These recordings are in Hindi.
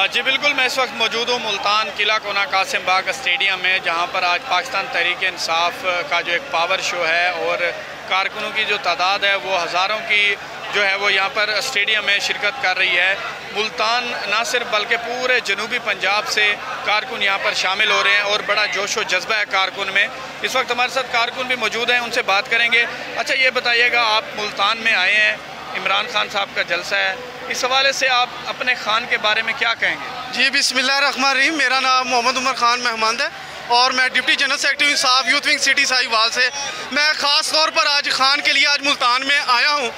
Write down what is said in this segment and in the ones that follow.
जी बिल्कुल, मैं इस वक्त मौजूद हूँ मुल्तान किला कोना कासिम बाग स्टेडियम में, जहाँ पर आज पाकिस्तान तहरीक इंसाफ का जो एक पावर शो है और कारकुनों की जो तादाद है वो हज़ारों की जो है वो यहाँ पर स्टेडियम में शिरकत कर रही है। मुल्तान ना सिर्फ बल्कि पूरे जनूबी पंजाब से कारकुन यहाँ पर शामिल हो रहे हैं और बड़ा जोश व जज्बा है कारकुन में। इस वक्त हमारे साथ कारकुन भी मौजूद हैं, उनसे बात करेंगे। अच्छा, ये बताइएगा, आप मुल्तान में आए हैं, इमरान खान साहब का जलसा है, इस हवाले से आप अपने खान के बारे में क्या कहेंगे? जी बिस्मिल्लाहिर्रहमानिर्रहीम, मेरा नाम मोहम्मद उमर खान महमद है और मैं डिप्टी जनरल सेक्रेटरी इंसाफ यूथ विंग सिटी साहिवाल से। मैं ख़ास तौर पर आज खान के लिए आज मुल्तान में आया हूँ,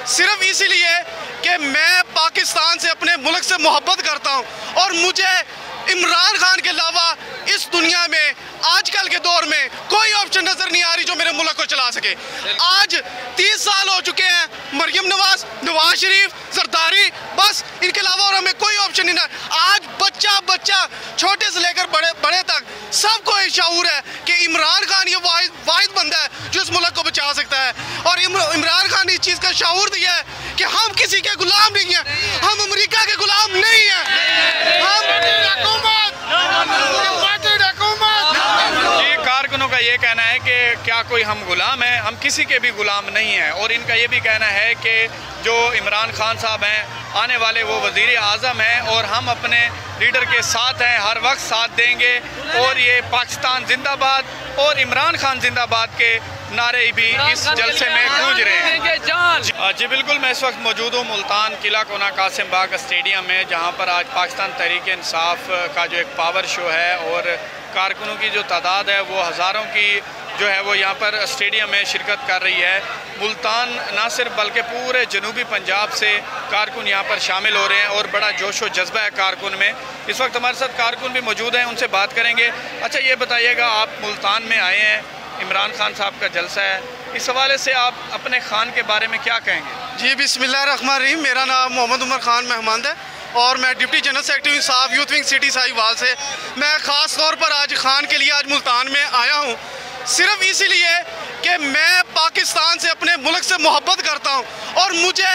सिर्फ इसीलिए कि मैं पाकिस्तान से, अपने मुल्क से मोहब्बत करता हूँ और मुझे इमरान खान के अलावा इस दुनिया में आजकल के दौर में कोई ऑप्शन नज़र नहीं आ रही जो मेरे मुल्क को चला सके। आज 30 साल हो चुके हैं, मरियम नवाज, नवाज शरीफ, जरदारी, बस इनके अलावा और हमें कोई ऑप्शन नहीं है। आज बच्चा छोटे से लेकर बड़े तक सबको ये शऊर है कि इमरान खान ये वाहिद बंदा है जो इस मुल्क को बचा सकता है। और इमरान खान ने इस चीज़ का शऊर दिया है कि हम किसी के गुलाम नहीं हैं, हम अमेरिका के गुलाम नहीं हैं, कारकुनों का ये कहना है कि क्या कोई हम गुलाम हैं, हम किसी के भी गुलाम नहीं हैं। और इनका ये भी कहना है कि जो इमरान खान साहब हैं आने वाले वो वज़ीर आज़म हैं और हम अपने लीडर के साथ हैं, हर वक्त साथ देंगे। और ये पाकिस्तान जिंदाबाद और इमरान खान जिंदाबाद के नारे भी इस जलसे में गूंज रहे हैं। जी बिल्कुल, मैं इस वक्त मौजूद हूँ मुल्तान किला कोना कासिम बाग स्टेडियम में, जहाँ पर आज पाकिस्तान तहरीक इंसाफ का जो एक पावर शो है और कारकुनों की जो तादाद है वो हज़ारों की जो है वो यहाँ पर स्टेडियम में शिरकत कर रही है। मुल्तान ना सिर्फ बल्कि पूरे जनूबी पंजाब से कारकुन यहाँ पर शामिल हो रहे हैं और बड़ा जोश व जज्बा है कारकुन में। इस वक्त हमारे साथ कारकुन भी मौजूद हैं, उनसे बात करेंगे। अच्छा, ये बताइएगा, आप मुल्तान में आए हैं, इमरान खान साहब का जलसा है, इस हवाले से आप अपने खान के बारे में क्या कहेंगे? जी बिस्मिल्लाहिर्रहमानिर्रहीम, मेरा नाम मोहम्मद उमर खान महमद है और मैं डिप्टी जनरल सेक्रेटरी इंसाफ यूथ विंग सिटी साहिवाल से। मैं ख़ास तौर पर आज खान के लिए आज मुल्तान में आया हूँ, सिर्फ इसीलिए कि मैं पाकिस्तान से, अपने मुल्क से मोहब्बत करता हूँ और मुझे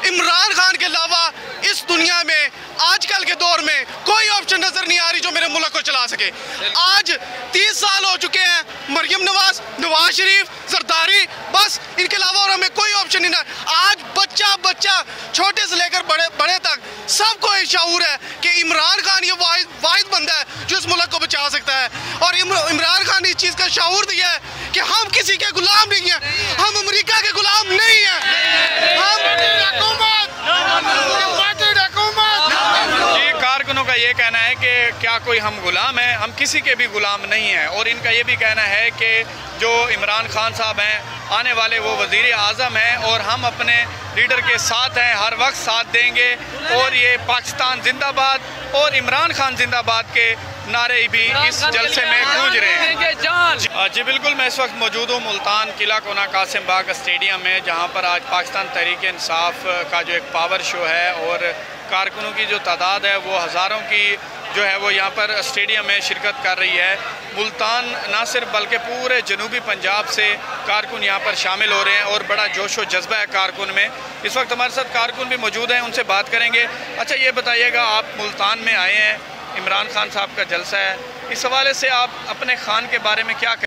इमरान खान के अलावा इस दुनिया में आजकल के दौर में कोई ऑप्शन नज़र नहीं आ रही जो मेरे मुल्क को चला सके। आज 30 साल हो चुके हैं, मरियम नवाज, नवाज शरीफ, जरदारी, बस इनके अलावा और हमें कोई ऑप्शन नहीं है। आज बच्चा छोटे से लेकर बड़े तक सबको ये शऊर है कि इमरान खान ये वाहिद बंदा है जो इस मुल्क को बचा सकता है। और इमरान खान ने इस चीज़ का शऊर दिया है कि हम किसी के गुलाम नहीं हैं, हम अमेरिका के गुलाम नहीं हैं, कारकुनों का ये कहना है कि क्या कोई हम गुलाम हैं, हम किसी के भी गुलाम नहीं हैं। और इनका ये भी कहना है कि जो इमरान खान साहब हैं आने वाले वो वज़ीर आज़म हैं और हम अपने लीडर के साथ हैं, हर वक्त साथ देंगे। और ये पाकिस्तान जिंदाबाद और इमरान खान जिंदाबाद के नारे भी इस जलसे में गूंज रहे हैं। जी बिल्कुल, मैं इस वक्त मौजूद हूँ मुल्तान किला कोना कासिम बाग स्टेडियम में, जहाँ पर आज पाकिस्तान तहरीक इंसाफ का जो एक पावर शो है और कारकुनों की जो तादाद है वो हज़ारों की जो है वो यहाँ पर स्टेडियम में शिरकत कर रही है। मुल्तान ना सिर्फ बल्कि पूरे जनूबी पंजाब से कारकुन यहाँ पर शामिल हो रहे हैं और बड़ा जोश व जज्बा है कारकुन में। इस वक्त हमारे साथ कारकुन भी मौजूद हैं, उनसे बात करेंगे। अच्छा, ये बताइएगा, आप मुल्तान में आए हैं, इमरान खान साहब का जलसा है, इस हवाले से आप अपने खान के बारे में क्या